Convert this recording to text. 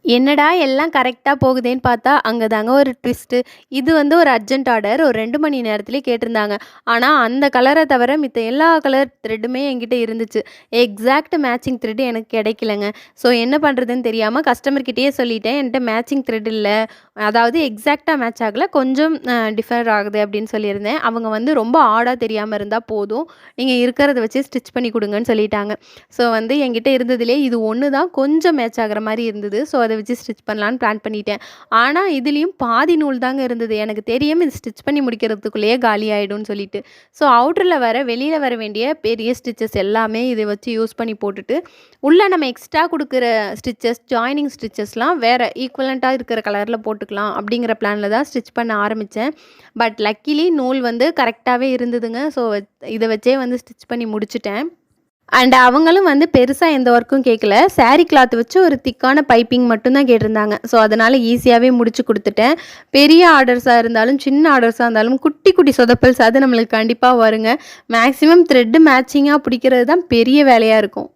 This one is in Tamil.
என்னடா எல்லாம் கரெக்ட்டா போகுதேன்னு பார்த்தா, அங்க தாங்க ஒரு ட்விஸ்ட்டு. இது வந்து ஒரு அர்ஜென்ட் ஆர்டர். ஒரு 2 மணி நேரத்திலே கேட்டிருந்தாங்க. ஆனா, அந்த கலர தவிர மித்த எல்லா கலர் த்ரெட்டுமே என்கிட்ட இருந்துச்சு. எக்ஸாக்ட் மேட்சிங் த்ரெட் எனக்கு கிடைக்கலங்க. ஸோ என்ன பண்றதுன்னு தெரியாம கஸ்டமர் கிட்டயே சொல்லிட்டேன். என்ட்ட மேட்சிங் த்ரெட் இல்ல. அதாவது எக்ஸாக்ட்டா மேட்ச் ஆகல. கொஞ்சம் டிஃபர் ஆகுது அப்படின்னு சொல்லியிருந்தேன். அவங்க வந்து ரொம்ப ஆடா தெரியாம இருந்தா போதும். நீங்க இருக்கிறத வச்சு ஸ்டிச் பண்ணி குடுங்கன்னு சொல்லிட்டாங்க. ஸோ வந்து என்கிட்ட இருந்ததிலே இது ஒண்ணு தான் கொஞ்சம் மேட்ச் ஆகுற மாரி இருந்தது. ஸோ அத வச்சு ஸ்டிச் பண்ணலான்னு பிளான் பண்ணிட்டேன். ஆனா, இதுலயும் பாதி நூல் தாங்க இருந்தது. எனக்கு தெரியாம இது ஸ்டிச் பண்ணி முடிக்கிறதுக்குள்ளேயே காலியாயிடும்னு சொல்லிட்டு. ஸோ அவுட்டர்ல வெளியில வர வேண்டிய பெரிய ஸ்டிச்சஸ் எல்லாமே இத வச்சு யூஸ் பண்ணி போட்டுட்டு, உள்ள நம்ம எக்ஸ்ட்ரா குடுக்குற ஸ்டிச்சஸ், ஜாயினிங் ஸ்டிச்சஸ்லாம் வேற ஈக்குவலன்ட்டா இருக்கிற கலர்ல போட்டுக்கலாம் அப்படிங்கிற பிளான்ல தான் ஸ்டிச் பண்ண ஆரம்பிச்சேன். பட் லக்கிலி நூல் வந்து கரெக்ட்டாவே இருந்ததுங்க. ஸோ இத வச்சே வந்து ஸ்டிச் பண்ணி முடிச்சுட்டேன். அண்ட் அவங்களும் வந்து பெருசா எந்த ஒர்க்கும் கேட்கல. சாரி கிளாத் வச்சு ஒரு திக்கான பைப்பிங் மட்டும் தான் கேட்டிருந்தாங்க. ஸோ, அதனால ஈஸியாவே முடிச்சு குடுத்துட்டேன். பெரிய ஆர்டர்ஸா இருந்தாலும், சின்ன ஆர்டர்ஸா இருந்தாலும் குட்டி குட்டி சொதப்பல்ஸ் அது நம்மளுக்கு கண்டிப்பா வருங்க. மேக்ஸிமம் த்ரெட் மேட்சிங்கா பிடிக்கிறது தான் பெரிய வேலையா இருக்கும்.